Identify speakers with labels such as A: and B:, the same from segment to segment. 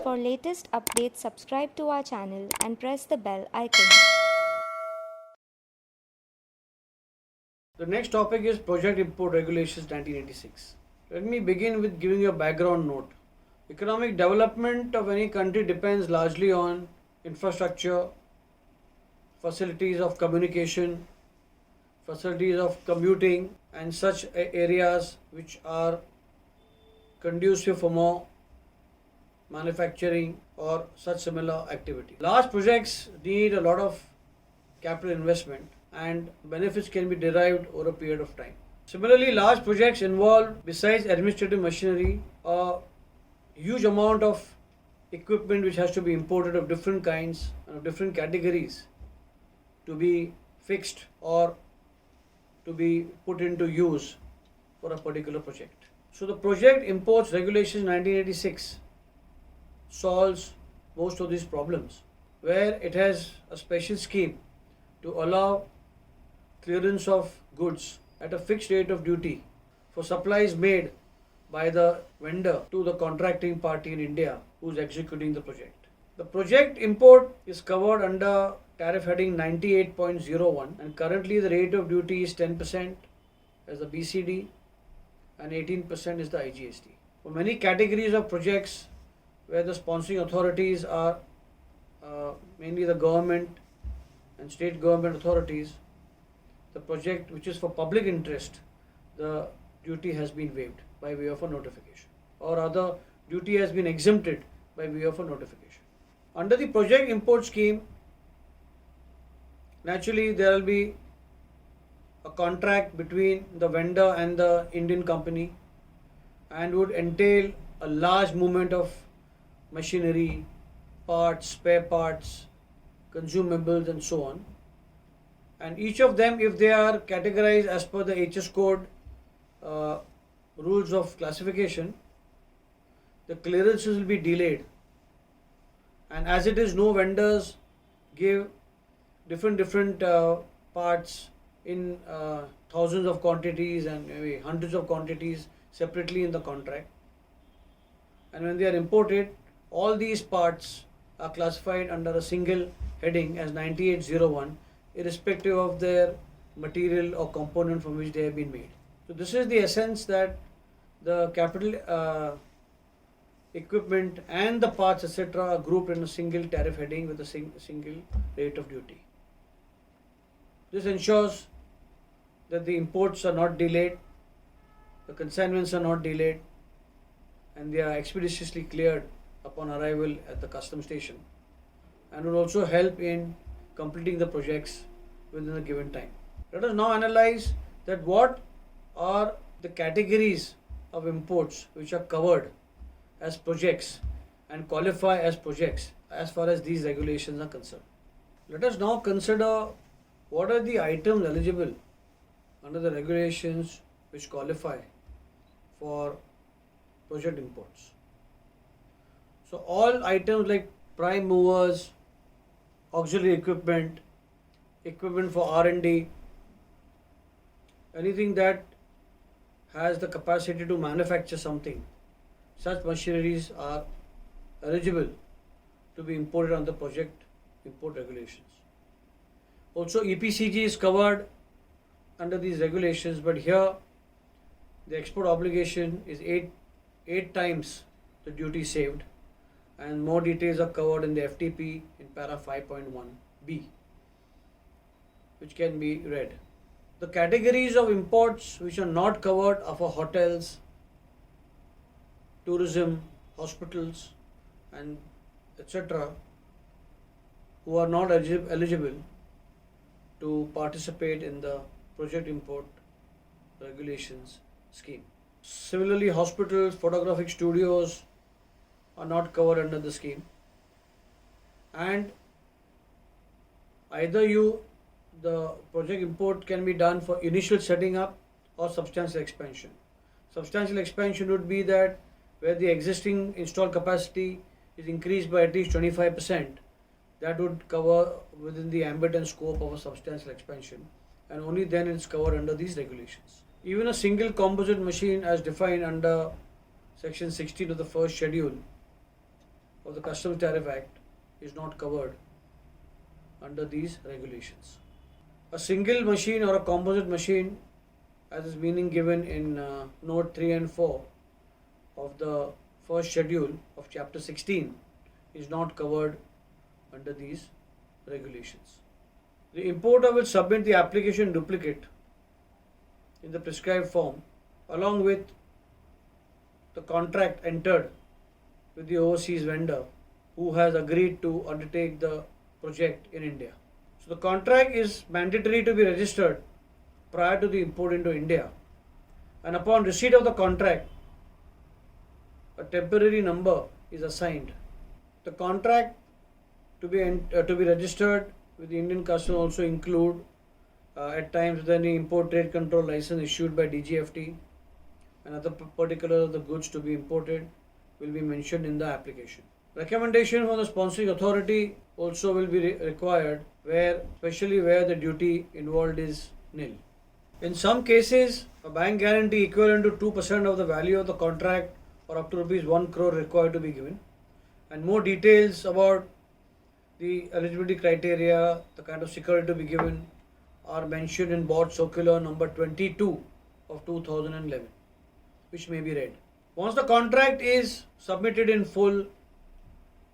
A: For latest updates, subscribe to our channel and press the bell icon.
B: The next topic is Project Import Regulations 1986. Let me begin with giving you a background note. Economic development of any country depends largely on infrastructure, facilities of communication, facilities of commuting, and such areas which are conducive for more manufacturing or such similar activity. Large projects need a lot of capital investment and benefits can be derived over a period of time. Similarly, large projects involve, besides administrative machinery, a huge amount of equipment which has to be imported of different kinds and of different categories to be fixed or to be put into use for a particular project. So the Project Imports Regulations 1986 solves most of these problems, where it has a special scheme to allow clearance of goods at a fixed rate of duty for supplies made by the vendor to the contracting party in India who is executing the project. The project import is covered under tariff heading 98.01 and currently the rate of duty is 10% as the BCD and 18% is the IGST. For many categories of projects where the sponsoring authorities are mainly the government and state government authorities, the project which is for public interest, the duty has been waived by way of a notification, or other duty has been exempted by way of a notification. Under the project import scheme, naturally there will be a contract between the vendor and the Indian company and would entail a large movement of machinery, parts, spare parts, consumables and so on. And each of them, if they are categorized as per the HS code rules of classification, the clearances will be delayed. And as it is, no vendors give different parts in thousands of quantities and maybe hundreds of quantities separately in the contract. And when they are imported, all these parts are classified under a single heading as 9801, irrespective of their material or component from which they have been made. So this is the essence, that the capital equipment and the parts etc. are grouped in a single tariff heading with a single rate of duty. This ensures that the imports are not delayed, the consignments are not delayed, and they are expeditiously cleared upon arrival at the custom station, and will also help in completing the projects within a given time. Let us now analyze that what are the categories of imports which are covered as projects and qualify as projects as far as these regulations are concerned. Let us now consider what are the items eligible under the regulations which qualify for project imports. So all items like prime movers, auxiliary equipment, equipment for R&D, anything that has the capacity to manufacture something, such machineries are eligible to be imported under project import regulations. Also EPCG is covered under these regulations, but here the export obligation is 8 times the duty saved, and more details are covered in the FTP in para 5.1b, which can be read. The categories of imports which are not covered are for hotels, tourism, hospitals and etc. who are not eligible to participate in the project import regulations scheme. Similarly, hospitals, photographic studios are not covered under the scheme, and either the project import can be done for initial setting up or substantial expansion. Substantial expansion would be that where the existing installed capacity is increased by at least 25%, that would cover within the ambit and scope of a substantial expansion, and only then it is covered under these regulations. Even a single composite machine as defined under section 16 of the first schedule of the Customs Tariff Act is not covered under these regulations. A single machine or a composite machine, as is meaning given in note 3 and 4 of the first schedule of chapter 16, is not covered under these regulations. The importer will submit the application duplicate in the prescribed form along with the contract entered with the overseas vendor who has agreed to undertake the project in India. So the contract is mandatory to be registered prior to the import into India, and upon receipt of the contract, a temporary number is assigned. The contract to be registered with the Indian Customs also include at times any import trade control license issued by DGFT, and other particulars of the goods to be imported will be mentioned in the application. Recommendation from the sponsoring authority also will be required, especially where the duty involved is nil. In some cases, a bank guarantee equivalent to 2% of the value of the contract or up to rupees 1 crore required to be given, and more details about the eligibility criteria, the kind of security to be given, are mentioned in Board Circular number 22 of 2011, which may be read. Once the contract is submitted in full,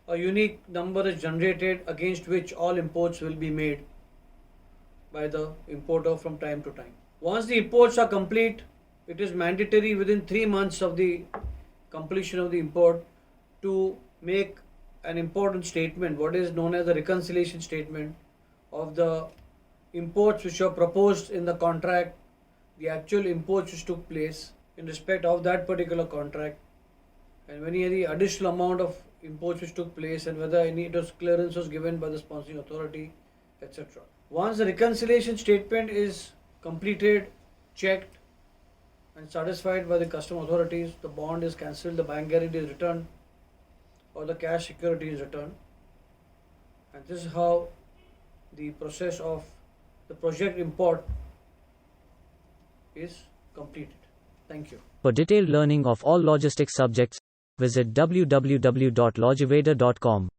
B: a unique number is generated against which all imports will be made by the importer from time to time. Once the imports are complete, it is mandatory within 3 months of the completion of the import to make an important statement, what is known as the reconciliation statement of the imports which are proposed in the contract, the actual imports which took place in respect of that particular contract, and any additional amount of imports which took place, and whether any clearance was given by the sponsoring authority, etc. Once the reconciliation statement is completed, checked and satisfied by the custom authorities, the bond is cancelled, the bank guarantee is returned, or the cash security is returned, and this is how the process of the project import is completed. Thank you.
C: For detailed learning of all logistics subjects, visit www.logivader.com.